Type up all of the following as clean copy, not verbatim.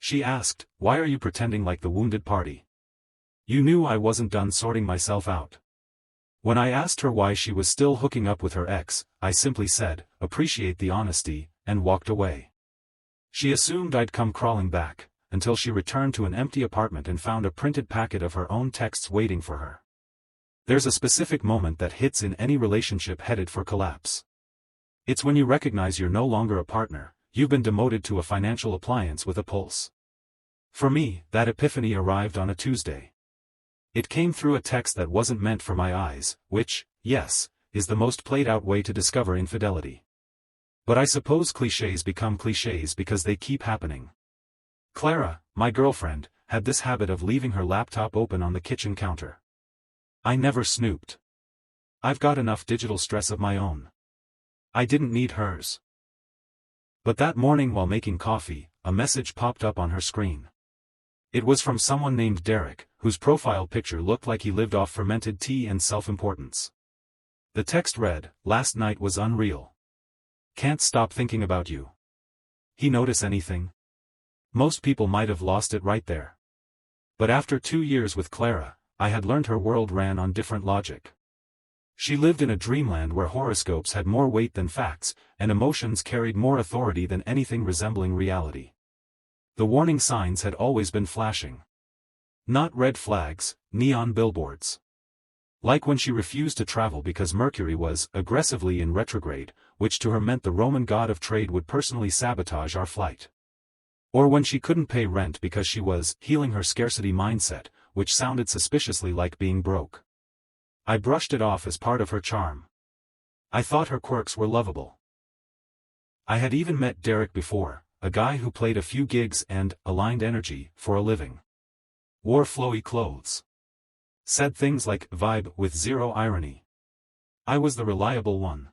She asked, "Why are you pretending like the wounded party? You knew I wasn't done sorting myself out." When I asked her why she was still hooking up with her ex, I simply said, "Appreciate the honesty," and walked away. She assumed I'd come crawling back, until she returned to an empty apartment and found a printed packet of her own texts waiting for her. There's a specific moment that hits in any relationship headed for collapse. It's when you recognize you're no longer a partner, you've been demoted to a financial appliance with a pulse. For me, that epiphany arrived on a Tuesday. It came through a text that wasn't meant for my eyes, which, yes, is the most played-out way to discover infidelity. But I suppose clichés become clichés because they keep happening. Clara, my girlfriend, had this habit of leaving her laptop open on the kitchen counter. I never snooped. I've got enough digital stress of my own. I didn't need hers. But that morning while making coffee, a message popped up on her screen. It was from someone named Derek, whose profile picture looked like he lived off fermented tea and self-importance. The text read, "Last night was unreal. Can't stop thinking about you. He notice anything?" Most people might have lost it right there. But after 2 years with Clara, I had learned her world ran on different logic. She lived in a dreamland where horoscopes had more weight than facts, and emotions carried more authority than anything resembling reality. The warning signs had always been flashing. Not red flags, neon billboards. Like when she refused to travel because Mercury was aggressively in retrograde, which to her meant the Roman god of trade would personally sabotage our flight. Or when she couldn't pay rent because she was healing her scarcity mindset, which sounded suspiciously like being broke. I brushed it off as part of her charm. I thought her quirks were lovable. I had even met Derek before, a guy who played a few gigs and aligned energy for a living. Wore flowy clothes. Said things like vibe with zero irony. I was the reliable one.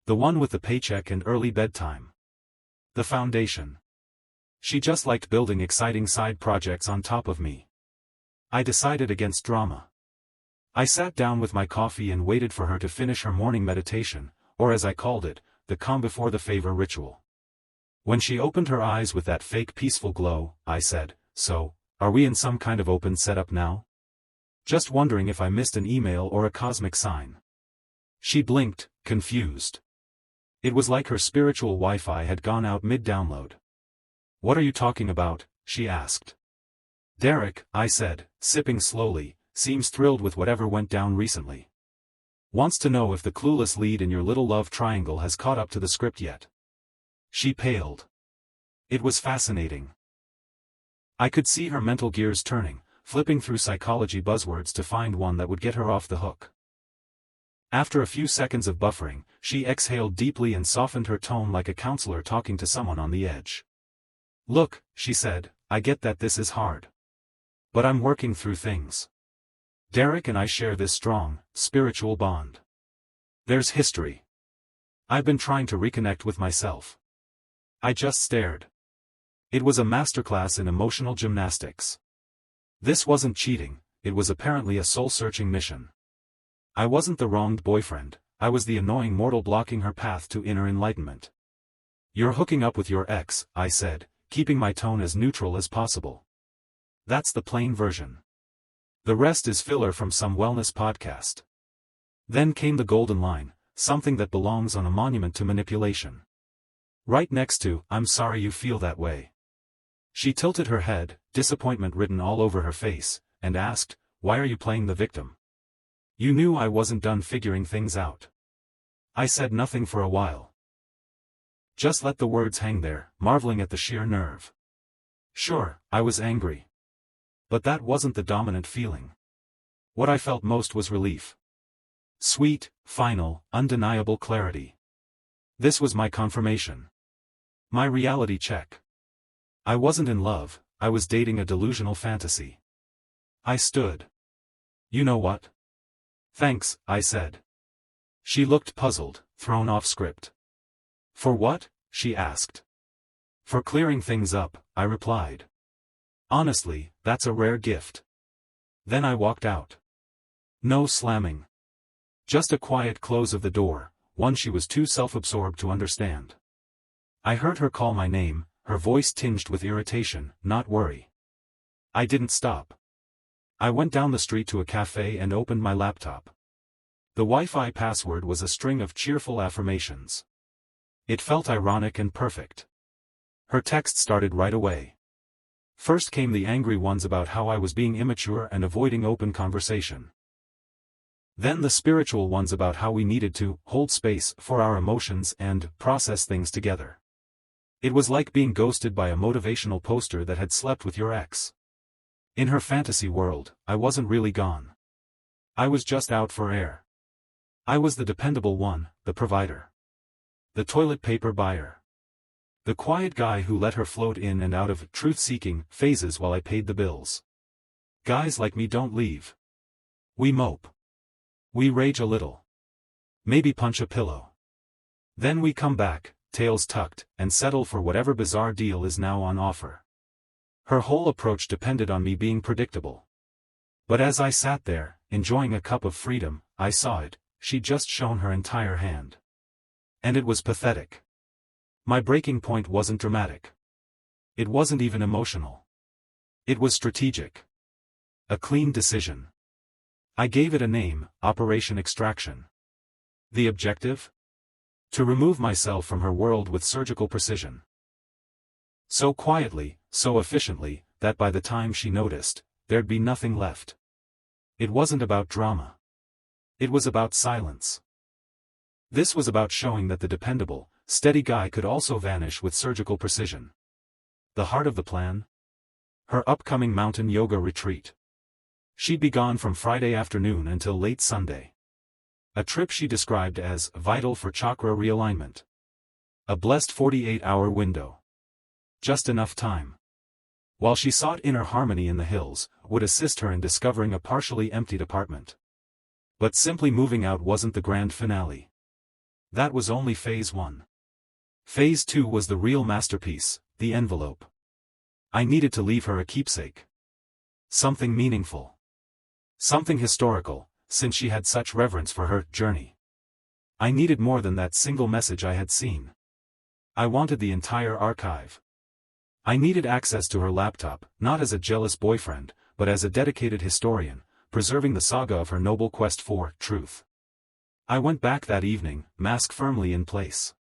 The one with the paycheck and early bedtime. The foundation. She just liked building exciting side projects on top of me. I decided against drama. I sat down with my coffee and waited for her to finish her morning meditation, or as I called it, the calm before the favor ritual. When she opened her eyes with that fake peaceful glow, I said, "So, are we in some kind of open setup now? Just wondering if I missed an email or a cosmic sign." She blinked, confused. It was like her spiritual Wi-Fi had gone out mid-download. "What are you talking about?" she asked. "Derek," I said, sipping slowly, "seems thrilled with whatever went down recently. Wants to know if the clueless lead in your little love triangle has caught up to the script yet." She paled. It was fascinating. I could see her mental gears turning, flipping through psychology buzzwords to find one that would get her off the hook. After a few seconds of buffering, she exhaled deeply and softened her tone like a counselor talking to someone on the edge. "Look," she said, "I get that this is hard. But I'm working through things. Derek and I share this strong, spiritual bond. There's history. I've been trying to reconnect with myself." I just stared. It was a masterclass in emotional gymnastics. This wasn't cheating, it was apparently a soul-searching mission. I wasn't the wronged boyfriend, I was the annoying mortal blocking her path to inner enlightenment. "You're hooking up with your ex," I said, keeping my tone as neutral as possible. "That's the plain version. The rest is filler from some wellness podcast." Then came the golden line, something that belongs on a monument to manipulation. Right next to, "I'm sorry you feel that way." She tilted her head, disappointment written all over her face, and asked, "Why are you playing the victim? You knew I wasn't done figuring things out." I said nothing for a while. Just let the words hang there, marveling at the sheer nerve. Sure, I was angry. But that wasn't the dominant feeling. What I felt most was relief. Sweet, final, undeniable clarity. This was my confirmation. My reality check. I wasn't in love, I was dating a delusional fantasy. I stood. "You know what? Thanks," I said. She looked puzzled, thrown off script. "For what?" she asked. "For clearing things up," I replied. "Honestly, that's a rare gift." Then I walked out. No slamming. Just a quiet close of the door, one she was too self-absorbed to understand. I heard her call my name, her voice tinged with irritation, not worry. I didn't stop. I went down the street to a cafe and opened my laptop. The Wi-Fi password was a string of cheerful affirmations. It felt ironic and perfect. Her text started right away. First came the angry ones about how I was being immature and avoiding open conversation. Then the spiritual ones about how we needed to hold space for our emotions and process things together. It was like being ghosted by a motivational poster that had slept with your ex. In her fantasy world, I wasn't really gone. I was just out for air. I was the dependable one, the provider. The toilet paper buyer. The quiet guy who let her float in and out of truth-seeking phases while I paid the bills. Guys like me don't leave. We mope. We rage a little. Maybe punch a pillow. Then we come back, tails tucked, and settle for whatever bizarre deal is now on offer. Her whole approach depended on me being predictable. But as I sat there, enjoying a cup of freedom, I saw it, she'd just shown her entire hand. And it was pathetic. My breaking point wasn't dramatic. It wasn't even emotional. It was strategic. A clean decision. I gave it a name, Operation Extraction. The objective? To remove myself from her world with surgical precision. So quietly, so efficiently, that by the time she noticed, there'd be nothing left. It wasn't about drama. It was about silence. This was about showing that the dependable, steady guy could also vanish with surgical precision. The heart of the plan? Her upcoming mountain yoga retreat. She'd be gone from Friday afternoon until late Sunday. A trip she described as vital for chakra realignment. A blessed 48-hour window. Just enough time. While she sought inner harmony in the hills, would assist her in discovering a partially emptied apartment. But simply moving out wasn't the grand finale. That was only phase 1. Phase 2 was the real masterpiece, the envelope. I needed to leave her a keepsake. Something meaningful. Something historical, since she had such reverence for her journey. I needed more than that single message I had seen. I wanted the entire archive. I needed access to her laptop, not as a jealous boyfriend, but as a dedicated historian, preserving the saga of her noble quest for truth. I went back that evening, mask firmly in place.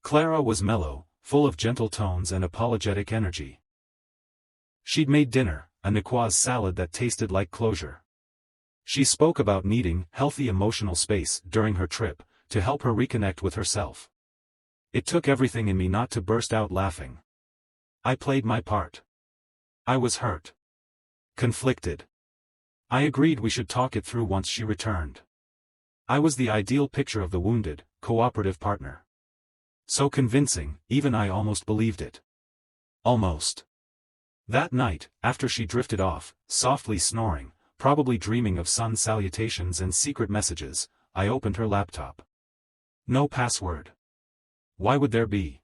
Clara was mellow, full of gentle tones and apologetic energy. She'd made dinner, a Niçoise salad that tasted like closure. She spoke about needing healthy emotional space during her trip, to help her reconnect with herself. It took everything in me not to burst out laughing. I played my part. I was hurt. Conflicted. I agreed we should talk it through once she returned. I was the ideal picture of the wounded, cooperative partner. So convincing, even I almost believed it. Almost. That night, after she drifted off, softly snoring, probably dreaming of sun salutations and secret messages, I opened her laptop. No password. Why would there be?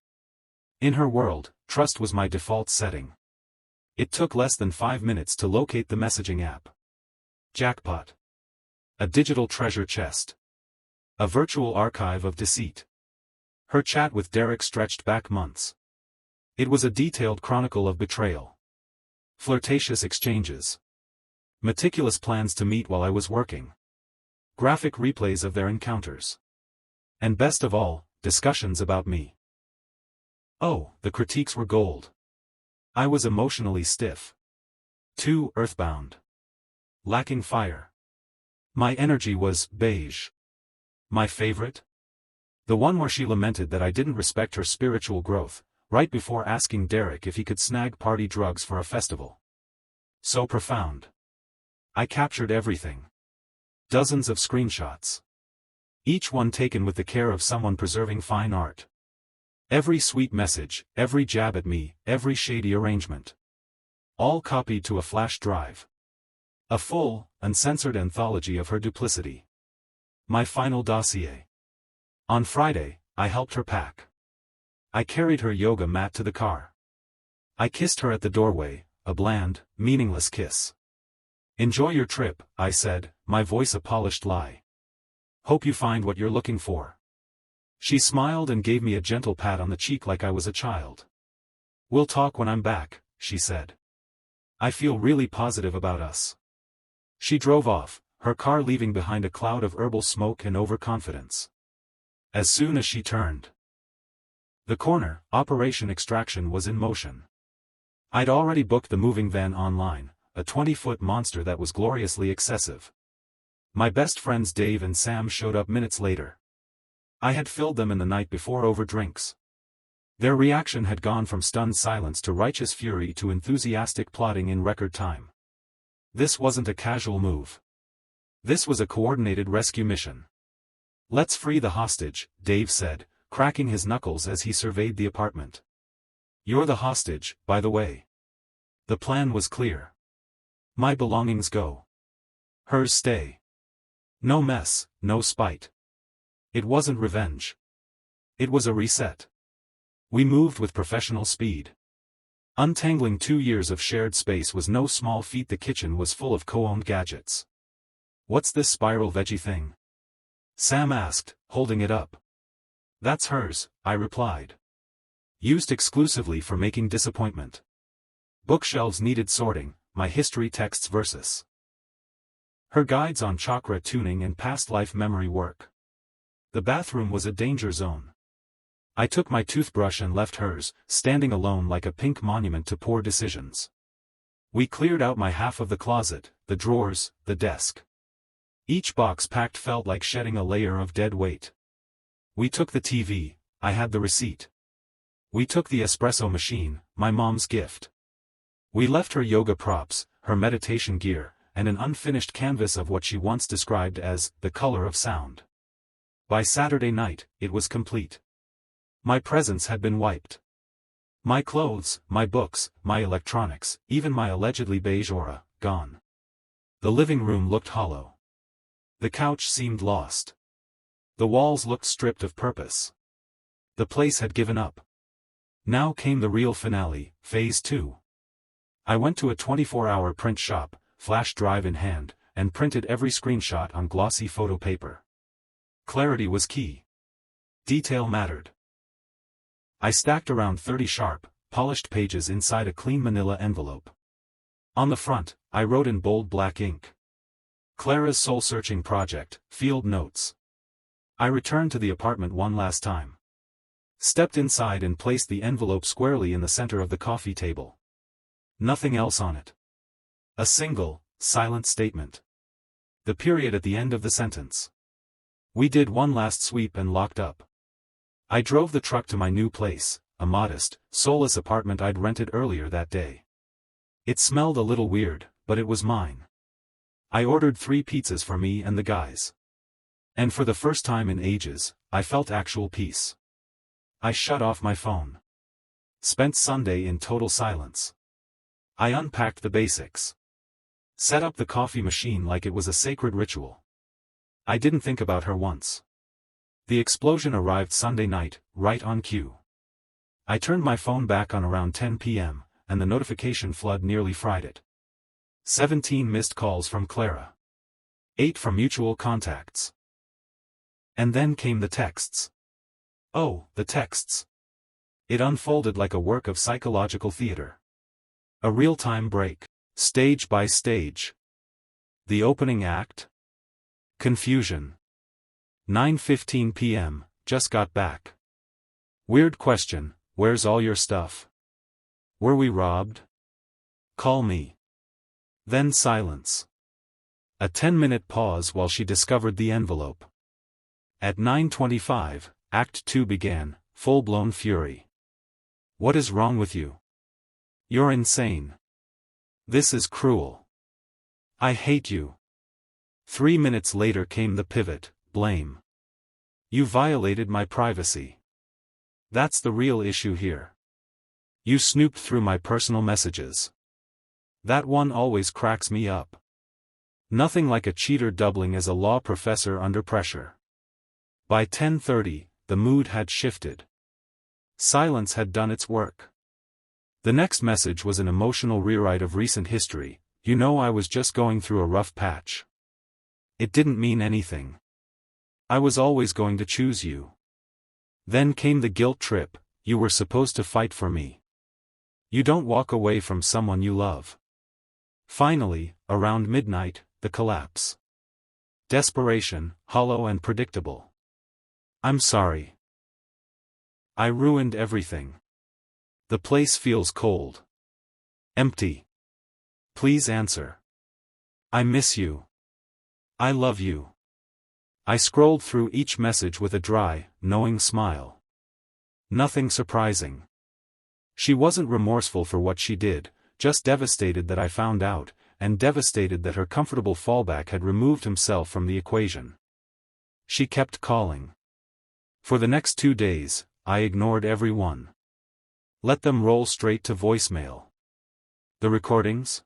In her world, trust was my default setting. It took less than 5 minutes to locate the messaging app. Jackpot. A digital treasure chest. A virtual archive of deceit. Her chat with Derek stretched back months. It was a detailed chronicle of betrayal. Flirtatious exchanges. Meticulous plans to meet while I was working. Graphic replays of their encounters. And best of all, discussions about me. Oh, the critiques were gold. I was emotionally stiff. Too earthbound. Lacking fire. My energy was beige. My favorite? The one where she lamented that I didn't respect her spiritual growth, right before asking Derek if he could snag party drugs for a festival. So profound. I captured everything. Dozens of screenshots. Each one taken with the care of someone preserving fine art. Every sweet message, every jab at me, every shady arrangement. All copied to a flash drive. A full, uncensored anthology of her duplicity. My final dossier. On Friday, I helped her pack. I carried her yoga mat to the car. I kissed her at the doorway, a bland, meaningless kiss. Enjoy your trip, I said, my voice a polished lie. Hope you find what you're looking for. She smiled and gave me a gentle pat on the cheek like I was a child. We'll talk when I'm back, she said. I feel really positive about us. She drove off, her car leaving behind a cloud of herbal smoke and overconfidence. As soon as she turned the corner, Operation Extraction was in motion. I'd already booked the moving van online, a 20-foot monster that was gloriously excessive. My best friends Dave and Sam showed up minutes later. I had filled them in the night before over drinks. Their reaction had gone from stunned silence to righteous fury to enthusiastic plotting in record time. This wasn't a casual move. This was a coordinated rescue mission. Let's free the hostage, Dave said, cracking his knuckles as he surveyed the apartment. You're the hostage, by the way. The plan was clear. My belongings go. Hers stay. No mess, no spite. It wasn't revenge. It was a reset. We moved with professional speed. Untangling 2 years of shared space was no small feat. The kitchen was full of co-owned gadgets. What's this spiral veggie thing? Sam asked, holding it up. That's hers, I replied. Used exclusively for making disappointment. Bookshelves needed sorting, my history texts versus her guides on chakra tuning and past life memory work. The bathroom was a danger zone. I took my toothbrush and left hers, standing alone like a pink monument to poor decisions. We cleared out my half of the closet, the drawers, the desk. Each box packed felt like shedding a layer of dead weight. We took the TV, I had the receipt. We took the espresso machine, my mom's gift. We left her yoga props, her meditation gear, and an unfinished canvas of what she once described as the color of sound. By Saturday night, it was complete. My presence had been wiped. My clothes, my books, my electronics, even my allegedly beige aura, gone. The living room looked hollow. The couch seemed lost. The walls looked stripped of purpose. The place had given up. Now came the real finale, Phase 2. I went to a 24-hour print shop, flash drive in hand, and printed every screenshot on glossy photo paper. Clarity was key. Detail mattered. I stacked around 30 sharp, polished pages inside a clean manila envelope. On the front, I wrote in bold black ink. Clara's soul-searching project, field notes. I returned to the apartment one last time. Stepped inside and placed the envelope squarely in the center of the coffee table. Nothing else on it. A single, silent statement. The period at the end of the sentence. We did one last sweep and locked up. I drove the truck to my new place, a modest, soulless apartment I'd rented earlier that day. It smelled a little weird, but it was mine. I ordered 3 pizzas for me and the guys. And for the first time in ages, I felt actual peace. I shut off my phone. Spent Sunday in total silence. I unpacked the basics. Set up the coffee machine like it was a sacred ritual. I didn't think about her once. The explosion arrived Sunday night, right on cue. I turned my phone back on around 10 p.m., and the notification flood nearly fried it. 17 missed calls from Clara. 8 from mutual contacts. And then came the texts. Oh, the texts. It unfolded like a work of psychological theater. A real-time break. Stage by stage. The opening act. Confusion. 9:15 p.m., just got back. Weird question, where's all your stuff? Were we robbed? Call me. Then silence. A 10-minute pause while she discovered the envelope. At 9:25, Act 2 began, full-blown fury. What is wrong with you? You're insane. This is cruel. I hate you. 3 minutes later came the pivot, blame. You violated my privacy. That's the real issue here. You snooped through my personal messages. That one always cracks me up. Nothing like a cheater doubling as a law professor under pressure. By 10:30, the mood had shifted. Silence had done its work. The next message was an emotional rewrite of recent history. You know, I was just going through a rough patch. It didn't mean anything. I was always going to choose you. Then came the guilt trip. You were supposed to fight for me. You don't walk away from someone you love. Finally, around midnight, the collapse. Desperation, hollow and predictable. I'm sorry. I ruined everything. The place feels cold. Empty. Please answer. I miss you. I love you. I scrolled through each message with a dry, knowing smile. Nothing surprising. She wasn't remorseful for what she did, just devastated that I found out, and devastated that her comfortable fallback had removed himself from the equation. She kept calling. For the next 2 days, I ignored everyone. Let them roll straight to voicemail. The recordings?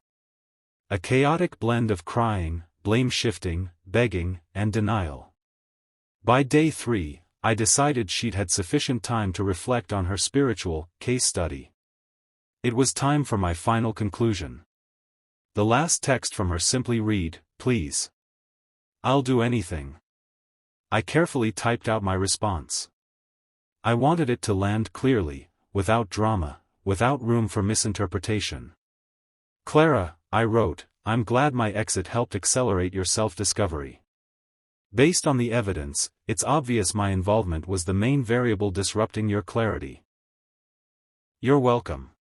A chaotic blend of crying, blame-shifting, begging, and denial. By day 3, I decided she'd had sufficient time to reflect on her spiritual case study. It was time for my final conclusion. The last text from her simply read, "Please. I'll do anything." I carefully typed out my response. I wanted it to land clearly, without drama, without room for misinterpretation. "Clara," I wrote, "I'm glad my exit helped accelerate your self-discovery. Based on the evidence, it's obvious my involvement was the main variable disrupting your clarity. You're welcome.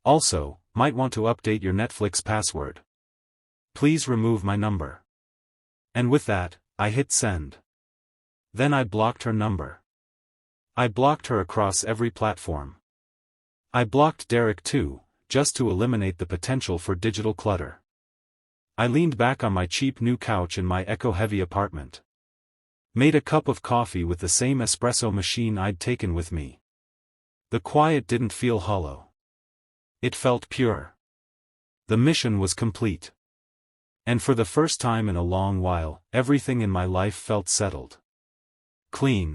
Also, might want to update your Netflix password. Please remove my number." And with that, I hit send. Then I blocked her number. I blocked her across every platform. I blocked Derek too, just to eliminate the potential for digital clutter. I leaned back on my cheap new couch in my echo-heavy apartment. Made a cup of coffee with the same espresso machine I'd taken with me. The quiet didn't feel hollow. It felt pure. The mission was complete. And for the first time in a long while, everything in my life felt settled. Clean.